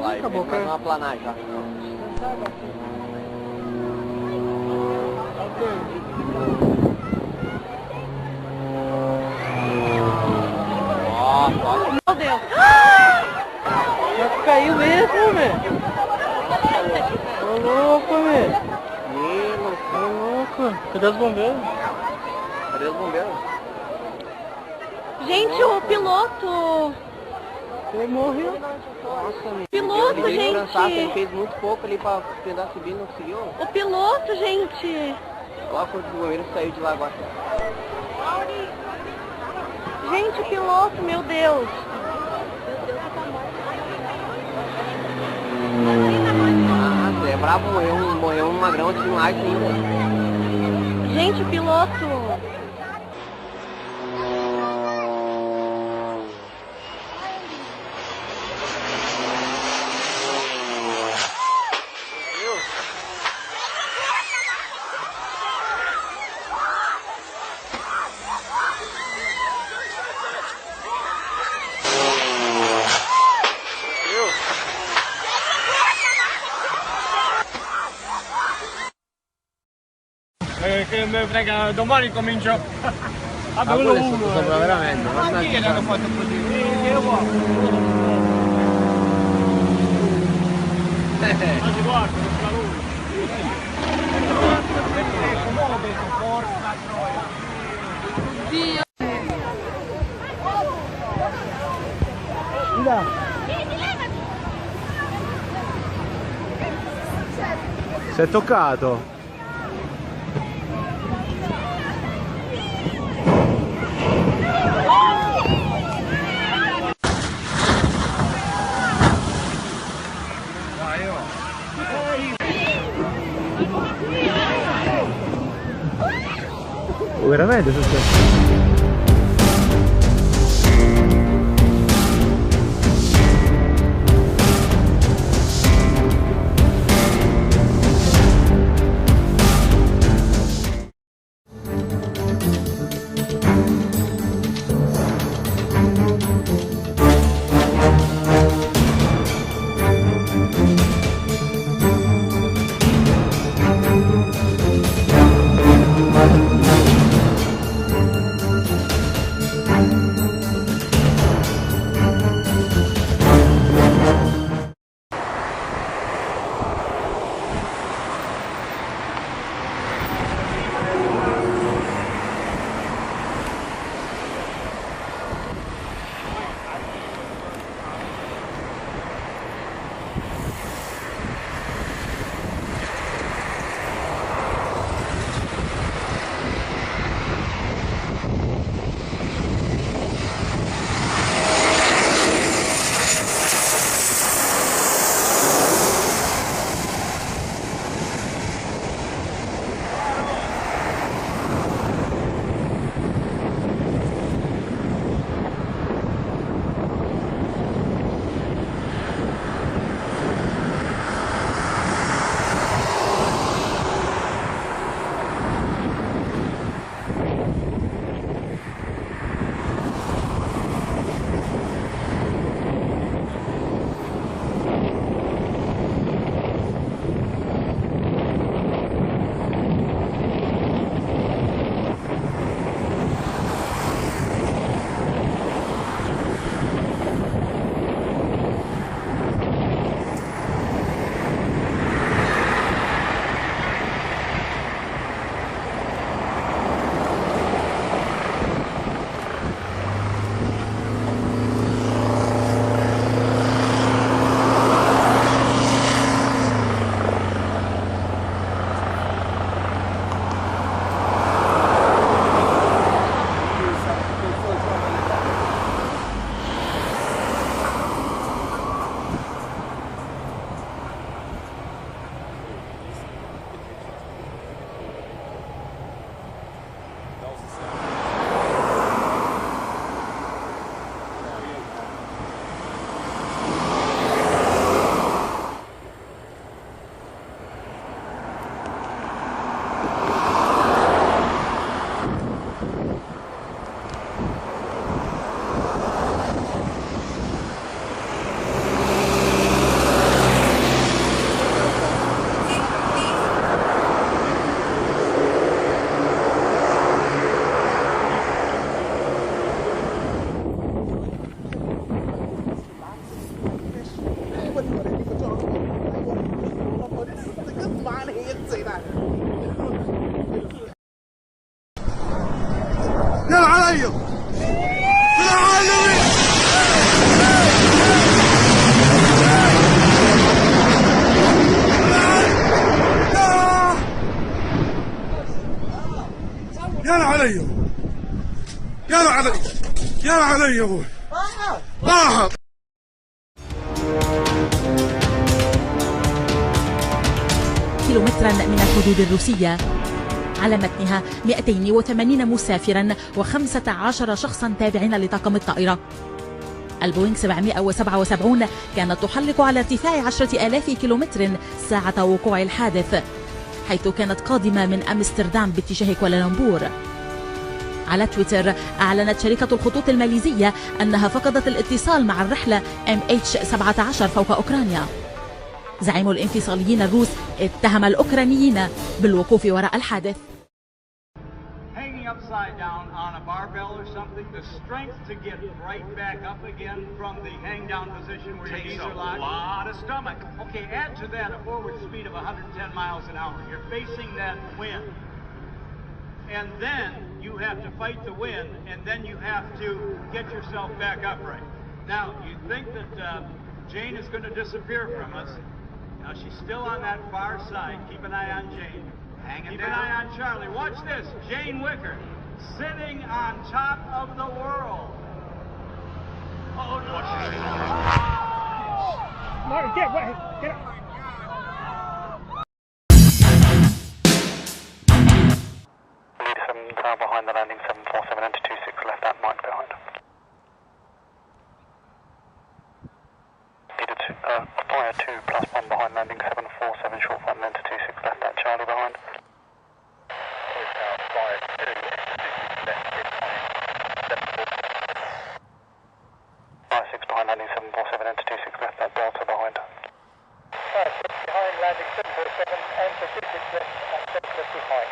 live. Acabou, Vamos fazer uma planagem já. Meu Deus! Caiu mesmo, velho! Tô louco, velho! Tô louco! Cadê os bombeiros? Cadê os bombeiros? Gente, o piloto! Ele morreu! Nossa, Piloto, ele gente! Cansado, ele fez muito pouco ali pra tentar subir, não conseguiu. O piloto, gente! Olha quantos bombeiros saiu de lá agora. Gente, o piloto, meu Deus! Ah, é brabo, morreu um magrão de um like ainda. Gente, o piloto! Che mi frega, domani comincio a Ma quello è sotto sopra veramente. Ma chi è che hanno fatto così? Ma si guarda, non fa lui. Comodo, porca troia. Dio. Si è toccato. Veramente è successo? يلا علي يلا علي يلا علي يلا علي يلا علي يا ابوي كيلومترا من الحدود الروسية، على متنها 280 مسافرا و15 شخصا تابعين لطاقم الطائرة. البوينغ 777 كانت تحلق على ارتفاع 10,000 كيلومتر ساعة وقوع الحادث، حيث كانت قادمة من أمستردام باتجاه كوالالمبور. على تويتر أعلنت شركة الخطوط الماليزية أنها فقدت الاتصال مع الرحلة MH17 فوق أوكرانيا. زعيم الانفصاليين الروس اتهم الأوكرانيين بالوقوف وراء الحادث. Hanging upside down on a barbell or something, the strength to get right back up again from the hang down position where your knees are locked. A lot of stomach. Okay, add to that a forward speed of 110 miles an hour. You're facing that wind. And then you have to fight the wind, and then you have to get yourself back upright. Now, you think that Jane is going to disappear from us. Now, she's still on that far side. Keep an eye on Jane. Keep an eye on Charlie. Watch this. Jane Wicker sitting on top of the world. Oh, no. Martin, get away. Get up. Lead 7 tower behind the landing 747, enter 26 left at Mike behind. Fire 2 plus 1 behind landing 747 short front, enter 26 left at Charlie behind. Fire 2 left Fire 6 behind landing 747, enter 26 left at Delta behind. Fire 6 behind landing 747, enter 26 left at Delta behind.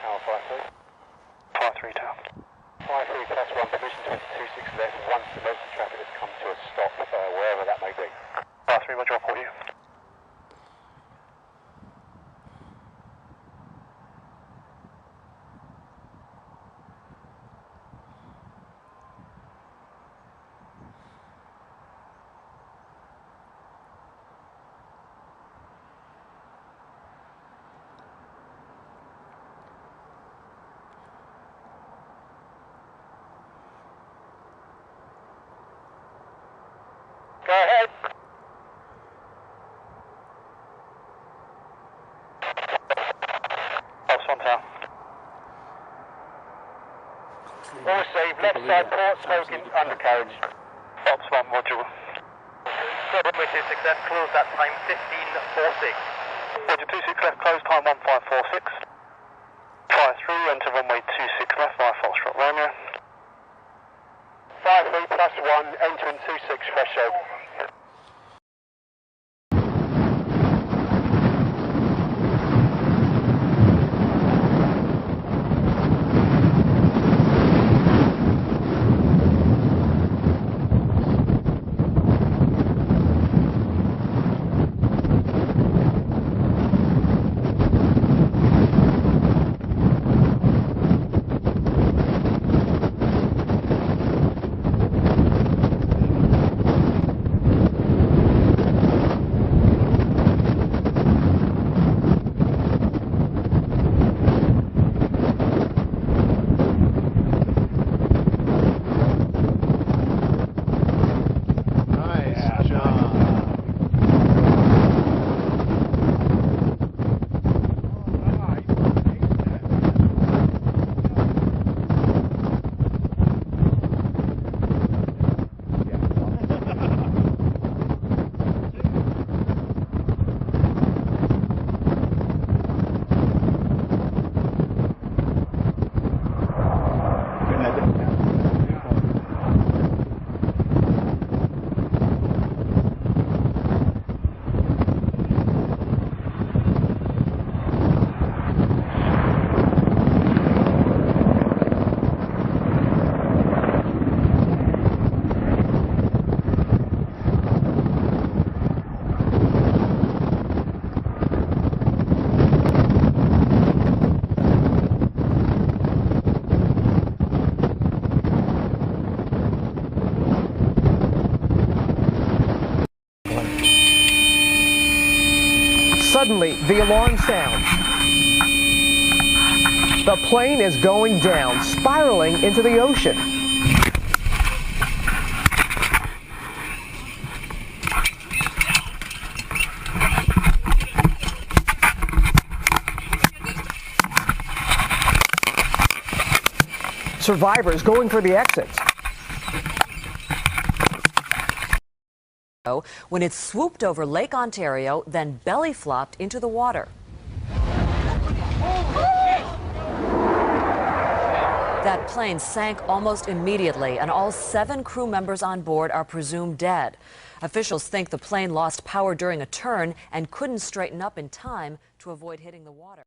Tower Fire 3. Fire 3 tower. Fire 3 plus 1, permission to enter 26 left once the motor traffic has come to a stop, wherever that may be. Fire 3, roger, report you. Go ahead. Ops 1 tower. All received, left side port smoking undercarriage. Ops 1, roger. Problem with his success, close that time 15:46. Roger, 26 left, close time 1546. Fire through, enter runway 26 left via Foxtrot Romeo. Fire 3 plus 1, entering 26 threshold. Suddenly, the alarm sounds. The plane is going down, spiraling into the ocean. Survivors going for the exits. When it swooped over Lake Ontario, then belly flopped into the water. That plane sank almost immediately, and all 7 crew members on board are presumed dead. Officials think the plane lost power during a turn and couldn't straighten up in time to avoid hitting the water.